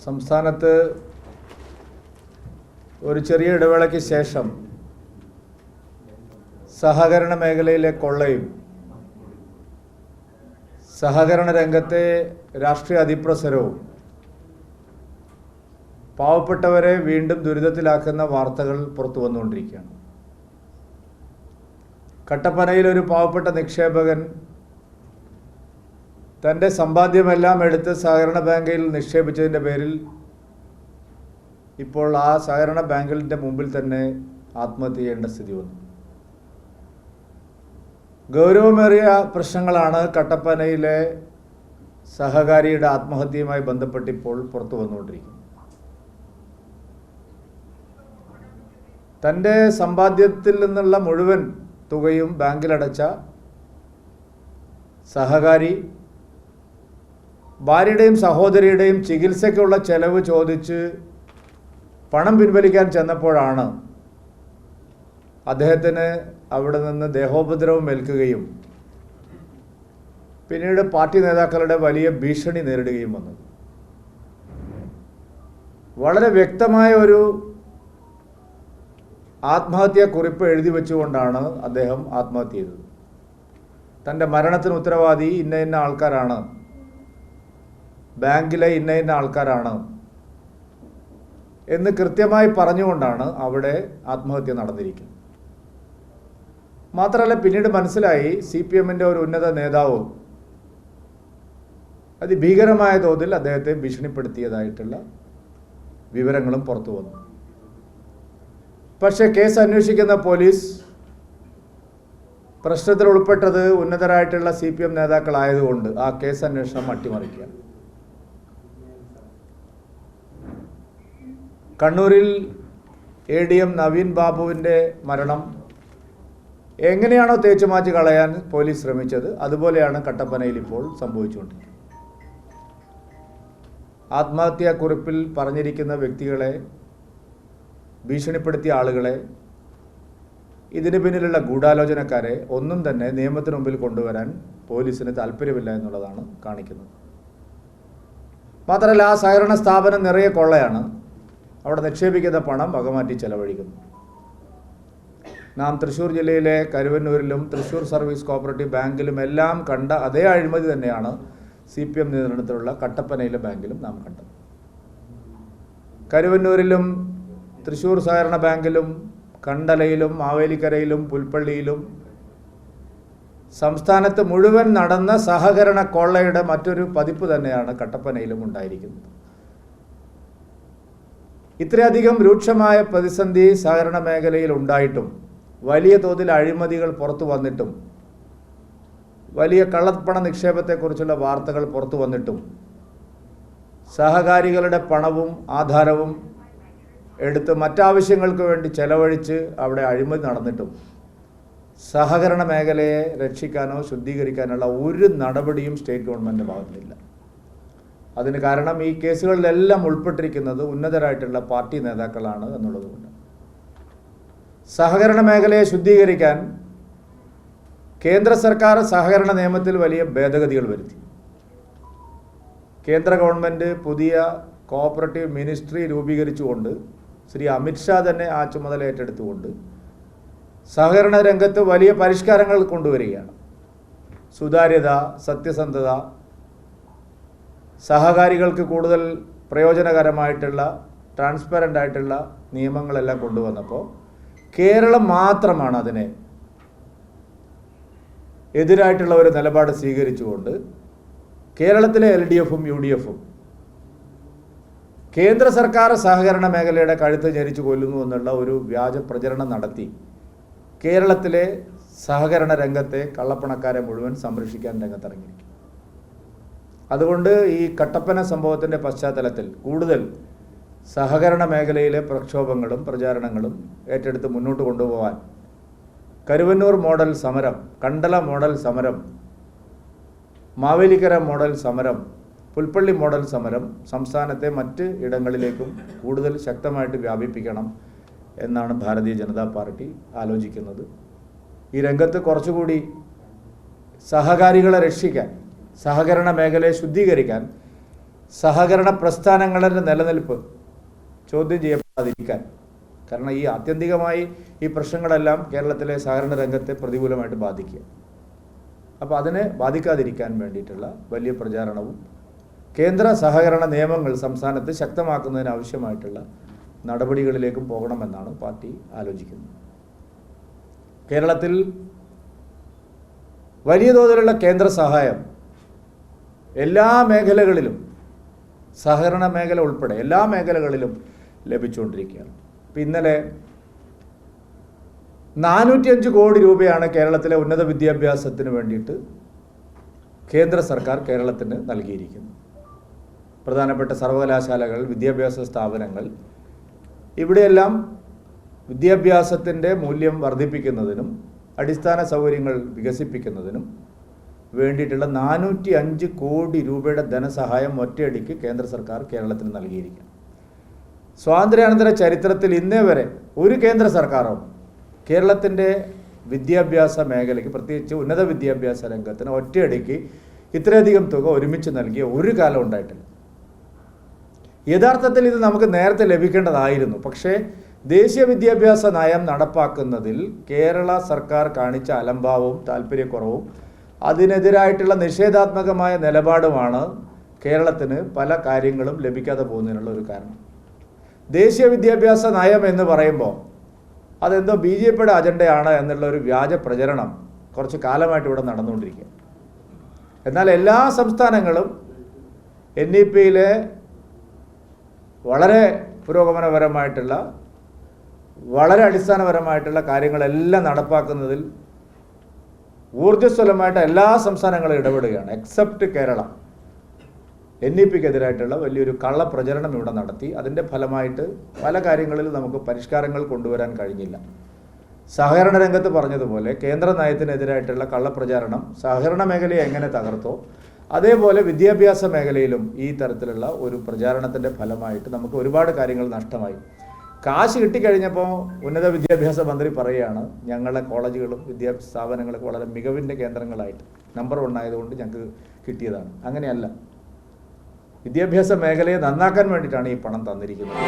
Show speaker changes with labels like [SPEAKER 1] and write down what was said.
[SPEAKER 1] സംസ്ഥാനത്ത് ഒരു ചെറിയ ഇടവേളയ്ക്ക് ശേഷം സഹകരണ മേഖലയിലെ കൊള്ളയും സഹകരണ രംഗത്തെ രാഷ്ട്രീയ അതിപ്രസരവും പാവപ്പെട്ടവരെ വീണ്ടും ദുരിതത്തിലാക്കുന്ന വാർത്തകൾ പുറത്തു വന്നുകൊണ്ടിരിക്കുകയാണ്. കട്ടപ്പനയിൽ ഒരു പാവപ്പെട്ട നിക്ഷേപകൻ തൻ്റെ സമ്പാദ്യമെല്ലാം എടുത്ത് സഹകരണ ബാങ്കിൽ നിക്ഷേപിച്ചതിൻ്റെ പേരിൽ ഇപ്പോൾ ആ സഹകരണ ബാങ്കിൻ്റെ മുമ്പിൽ തന്നെ ആത്മഹത്യ ചെയ്യേണ്ട സ്ഥിതി വന്നു. ഗൗരവമേറിയ പ്രശ്നങ്ങളാണ് കട്ടപ്പനയിലെ സഹകാരിയുടെ ആത്മഹത്യയുമായി ബന്ധപ്പെട്ട് ഇപ്പോൾ പുറത്തു വന്നുകൊണ്ടിരിക്കുന്നത്. തൻ്റെ സമ്പാദ്യത്തിൽ നിന്നുള്ള മുഴുവൻ തുകയും ബാങ്കിലടച്ച സഹകാരി ഭാര്യയുടെയും സഹോദരിയുടെയും ചികിത്സയ്ക്കുള്ള ചെലവ് ചോദിച്ച് പണം പിൻവലിക്കാൻ ചെന്നപ്പോഴാണ് അദ്ദേഹത്തിന് അവിടെ നിന്ന് ദേഹോപദ്രവം ഏൽക്കുകയും പിന്നീട് പാർട്ടി നേതാക്കളുടെ വലിയ ഭീഷണി നേരിടുകയും വന്നത്. വളരെ വ്യക്തമായ ഒരു ആത്മഹത്യാക്കുറിപ്പ് എഴുതി വെച്ചുകൊണ്ടാണ് അദ്ദേഹം ആത്മഹത്യ ചെയ്തത്. തൻ്റെ മരണത്തിന് ഉത്തരവാദി ഇന്ന ഇന്ന ആൾക്കാരാണ്, ബാങ്കിലെ ഇന്ന ഇന്ന ആൾക്കാരാണ് എന്ന് കൃത്യമായി പറഞ്ഞുകൊണ്ടാണ് അവിടെ ആത്മഹത്യ നടന്നിരിക്കുന്നത്. മാത്രമല്ല, പിന്നീട് മനസ്സിലായി CPMൻ്റെ ഒരു ഉന്നത നേതാവ് അതിഭീകരമായ തോതിൽ അദ്ദേഹത്തെ ഭീഷണിപ്പെടുത്തിയതായിട്ടുള്ള വിവരങ്ങളും പുറത്തു വന്നു. പക്ഷേ കേസ് അന്വേഷിക്കുന്ന പോലീസ് പ്രശ്നത്തിൽ ഉൾപ്പെട്ടത് ഉന്നതരായിട്ടുള്ള CPM നേതാക്കളായതുകൊണ്ട് ആ കേസ് അന്വേഷണം അട്ടിമറിക്കുക. കണ്ണൂരിൽ ADM നവീൻ ബാബുവിൻ്റെ മരണം എങ്ങനെയാണോ തേച്ചുമാച്ച് കളയാൻ പോലീസ് ശ്രമിച്ചത്, അതുപോലെയാണ് കട്ടപ്പനയിൽ ഇപ്പോൾ സംഭവിച്ചുകൊണ്ടിരിക്കുന്നത്. ആത്മഹത്യാക്കുറിപ്പിൽ പറഞ്ഞിരിക്കുന്ന വ്യക്തികളെ, ഭീഷണിപ്പെടുത്തിയ ആളുകളെ, ഇതിന് പിന്നിലുള്ള ഗൂഢാലോചനക്കാരെ ഒന്നും തന്നെ നിയമത്തിന് മുമ്പിൽ കൊണ്ടുവരാൻ പോലീസിന് താല്പര്യമില്ല എന്നുള്ളതാണ് കാണിക്കുന്നത്. മാത്രമല്ല, ആ സഹകരണ സ്ഥാപനം നിറയെ കൊള്ളയാണ്. അവിടെ നിക്ഷേപിക്കുന്ന പണം വകമാറ്റി ചെലവഴിക്കുന്നു. നാം തൃശ്ശൂർ ജില്ലയിലെ കരുവന്നൂരിലും തൃശ്ശൂർ സർവീസ് കോഓപ്പറേറ്റീവ് ബാങ്കിലും എല്ലാം കണ്ട അതേ അഴിമതി തന്നെയാണ് CPM നിയന്ത്രണത്തിലുള്ള കട്ടപ്പനയിലെ ബാങ്കിലും നാം കണ്ടത്. കരുവന്നൂരിലും തൃശ്ശൂർ സഹകരണ ബാങ്കിലും കണ്ടലയിലും മാവേലിക്കരയിലും പുൽപ്പള്ളിയിലും സംസ്ഥാനത്ത് മുഴുവൻ നടന്ന സഹകരണ കൊള്ളയുടെ മറ്റൊരു പതിപ്പ് തന്നെയാണ് കട്ടപ്പനയിലും ഉണ്ടായിരിക്കുന്നത്. ഇത്രയധികം രൂക്ഷമായ പ്രതിസന്ധി സഹകരണ മേഖലയിൽ ഉണ്ടായിട്ടും, വലിയ തോതിൽ അഴിമതികൾ പുറത്തു വന്നിട്ടും, വലിയ കള്ളപ്പണ നിക്ഷേപത്തെക്കുറിച്ചുള്ള വാർത്തകൾ പുറത്തു വന്നിട്ടും, സഹകാരികളുടെ പണവും ആധാരവും എടുത്ത് മറ്റാവശ്യങ്ങൾക്ക് വേണ്ടി ചെലവഴിച്ച് അവിടെ അഴിമതി നടന്നിട്ടും സഹകരണ മേഖലയെ രക്ഷിക്കാനോ ശുദ്ധീകരിക്കാനുള്ള ഒരു നടപടിയും സ്റ്റേറ്റ് ഗവൺമെൻറ്റിൻ്റെ ഭാഗത്തുനിന്നില്ല. അതിന് കാരണം ഈ കേസുകളിലെല്ലാം ഉൾപ്പെട്ടിരിക്കുന്നത് ഉന്നതരായിട്ടുള്ള പാർട്ടി നേതാക്കളാണ് എന്നുള്ളതുകൊണ്ട്. സഹകരണ മേഖലയെ ശുദ്ധീകരിക്കാൻ കേന്ദ്ര സർക്കാർ സഹകരണ നിയമത്തിൽ വലിയ ഭേദഗതികൾ വരുത്തി. കേന്ദ്ര ഗവൺമെൻറ് പുതിയ കോഓപ്പറേറ്റീവ് മിനിസ്ട്രി രൂപീകരിച്ചുകൊണ്ട് ശ്രീ അമിത്ഷാ തന്നെ ആ ചുമതല ഏറ്റെടുത്തുകൊണ്ട് സഹകരണ രംഗത്ത് വലിയ പരിഷ്കാരങ്ങൾ കൊണ്ടുവരികയാണ്. സുതാര്യത, സത്യസന്ധത, സഹകാരികൾക്ക് കൂടുതൽ പ്രയോജനകരമായിട്ടുള്ള ട്രാൻസ്പെറൻ്റ് ആയിട്ടുള്ള നിയമങ്ങളെല്ലാം കൊണ്ടുവന്നപ്പോൾ കേരളം മാത്രമാണ് അതിനെ എതിരായിട്ടുള്ള ഒരു നിലപാട് സ്വീകരിച്ചുകൊണ്ട് കേരളത്തിലെ LDFും UDFും കേന്ദ്ര സർക്കാർ സഹകരണ മേഖലയുടെ കഴുത്ത് ഞെരിച്ചു കൊല്ലുന്നു എന്നുള്ള ഒരു വ്യാജ പ്രചരണം നടത്തി കേരളത്തിലെ സഹകരണ രംഗത്തെ കള്ളപ്പണക്കാരെ മുഴുവൻ സംരക്ഷിക്കാൻ രംഗത്തിറങ്ങിയിരിക്കും. അതുകൊണ്ട് ഈ കട്ടപ്പന സംഭവത്തിൻ്റെ പശ്ചാത്തലത്തിൽ കൂടുതൽ സഹകരണ മേഖലയിലെ പ്രക്ഷോഭങ്ങളും പ്രചാരണങ്ങളും ഏറ്റെടുത്ത് മുന്നോട്ട് കൊണ്ടുപോകാൻ കരുവന്നൂർ മോഡൽ സമരം, കണ്ടല മോഡൽ സമരം, മാവേലിക്കര മോഡൽ സമരം, പുൽപ്പള്ളി മോഡൽ സമരം സംസ്ഥാനത്തെ മറ്റ് ഇടങ്ങളിലേക്കും കൂടുതൽ ശക്തമായിട്ട് വ്യാപിപ്പിക്കണം എന്നാണ് ഭാരതീയ ജനതാ പാർട്ടി ആലോചിക്കുന്നത്. ഈ രംഗത്ത് കുറച്ചുകൂടി സഹകാരികളെ രക്ഷിക്കാൻ, സഹകരണ മേഖലയെ ശുദ്ധീകരിക്കാൻ സഹകരണ പ്രസ്ഥാനങ്ങളുടെ നിലനിൽപ്പ് ചോദ്യം ചെയ്യപ്പെടാതിരിക്കാൻ. കാരണം ഈ ആത്യന്തികമായി ഈ പ്രശ്നങ്ങളെല്ലാം കേരളത്തിലെ സഹകരണ രംഗത്തെ പ്രതികൂലമായിട്ട് ബാധിക്കുക. അപ്പോൾ അതിനെ ബാധിക്കാതിരിക്കാൻ വേണ്ടിയിട്ടുള്ള വലിയ പ്രചാരണവും കേന്ദ്ര സഹകരണ നിയമങ്ങൾ സംസ്ഥാനത്ത് ശക്തമാക്കുന്നതിന് ആവശ്യമായിട്ടുള്ള നടപടികളിലേക്കും പോകണമെന്നാണ് പാർട്ടി ആലോചിക്കുന്നത്. കേരളത്തിൽ വലിയ തോതിലുള്ള കേന്ദ്ര സഹായം എല്ലാ മേഖലകളിലും, സഹകരണ മേഖല ഉൾപ്പെടെ എല്ലാ മേഖലകളിലും ലഭിച്ചുകൊണ്ടിരിക്കുകയാണ്. ഇപ്പം ഇന്നലെ 405 കോടി രൂപയാണ് കേരളത്തിലെ ഉന്നത വിദ്യാഭ്യാസത്തിന് വേണ്ടിയിട്ട് കേന്ദ്ര സർക്കാർ കേരളത്തിന് നൽകിയിരിക്കുന്നത്. പ്രധാനപ്പെട്ട സർവകലാശാലകൾ, വിദ്യാഭ്യാസ സ്ഥാപനങ്ങൾ, ഇവിടെയെല്ലാം വിദ്യാഭ്യാസത്തിൻ്റെ മൂല്യം വർദ്ധിപ്പിക്കുന്നതിനും അടിസ്ഥാന സൗകര്യങ്ങൾ വികസിപ്പിക്കുന്നതിനും വേണ്ടിയിട്ടുള്ള 405 കോടി രൂപയുടെ ധനസഹായം ഒറ്റയടിക്ക് കേന്ദ്ര സർക്കാർ കേരളത്തിന് നൽകിയിരിക്കുന്നു. സ്വാതന്ത്ര്യാനന്തര ചരിത്രത്തിൽ ഇന്നേ വരെ ഒരു കേന്ദ്ര സർക്കാരോ കേരളത്തിൻ്റെ വിദ്യാഭ്യാസ മേഖലയ്ക്ക്, പ്രത്യേകിച്ച് ഉന്നത വിദ്യാഭ്യാസ രംഗത്തിന് ഒറ്റയടിക്ക് ഇത്രയധികം തുക ഒരുമിച്ച് നൽകിയ ഒരു കാലം ഉണ്ടായിട്ടില്ല. യഥാർത്ഥത്തിൽ ഇത് നമുക്ക് നേരത്തെ ലഭിക്കേണ്ടതായിരുന്നു. പക്ഷേ ദേശീയ വിദ്യാഭ്യാസ നയം നടപ്പാക്കുന്നതിൽ കേരള സർക്കാർ കാണിച്ച അലംഭാവവും താല്പര്യക്കുറവും അതിനെതിരായിട്ടുള്ള നിഷേധാത്മകമായ നിലപാടുമാണ് കേരളത്തിന് പല കാര്യങ്ങളും ലഭിക്കാതെ പോകുന്നതിനുള്ള ഒരു കാരണം. ദേശീയ വിദ്യാഭ്യാസ നയം എന്ന് പറയുമ്പോൾ അതെന്തോ BJPയുടെ അജണ്ടയാണ് എന്നുള്ള ഒരു വ്യാജ പ്രചരണം കുറച്ച് കാലമായിട്ട് ഇവിടെ നടന്നുകൊണ്ടിരിക്കുക. എന്നാൽ എല്ലാ സംസ്ഥാനങ്ങളും NEP-യിലെ വളരെ പുരോഗമനപരമായിട്ടുള്ള, വളരെ അടിസ്ഥാനപരമായിട്ടുള്ള കാര്യങ്ങളെല്ലാം നടപ്പാക്കുന്നതിൽ ഊർജ്ജസ്വലമായിട്ട് എല്ലാ സംസ്ഥാനങ്ങളും ഇടപെടുകയാണ്. എക്സെപ്റ്റ് കേരളം NEP-ക്കെതിരായിട്ടുള്ള വലിയൊരു കള്ളപ്രചരണം ഇവിടെ നടത്തി. അതിൻ്റെ ഫലമായിട്ട് പല കാര്യങ്ങളിൽ നമുക്ക് പരിഷ്കാരങ്ങൾ കൊണ്ടുവരാൻ കഴിഞ്ഞില്ല. സഹകരണ രംഗത്ത് പറഞ്ഞതുപോലെ കേന്ദ്ര നയത്തിനെതിരായിട്ടുള്ള കള്ളപ്രചാരണം സഹകരണ മേഖലയെ എങ്ങനെ തകർത്തോ അതേപോലെ വിദ്യാഭ്യാസ മേഖലയിലും ഈ തരത്തിലുള്ള ഒരു പ്രചാരണത്തിൻ്റെ ഫലമായിട്ട് നമുക്ക് ഒരുപാട് കാര്യങ്ങൾ നഷ്ടമായി. കാശ് കിട്ടിക്കഴിഞ്ഞപ്പോൾ ഉന്നത വിദ്യാഭ്യാസ മന്ത്രി പറയുകയാണ്, ഞങ്ങളുടെ കോളേജുകളും വിദ്യാഭ്യാസ സ്ഥാപനങ്ങളൊക്കെ വളരെ മികവിൻ്റെ കേന്ദ്രങ്ങളായിട്ട് നമ്പർ 1 ആയതുകൊണ്ട് ഞങ്ങൾക്ക് കിട്ടിയതാണ്. അങ്ങനെയല്ല. വിദ്യാഭ്യാസ മേഖലയെ നന്നാക്കാൻ വേണ്ടിയിട്ടാണ് ഈ പണം തന്നിരിക്കുന്നത്.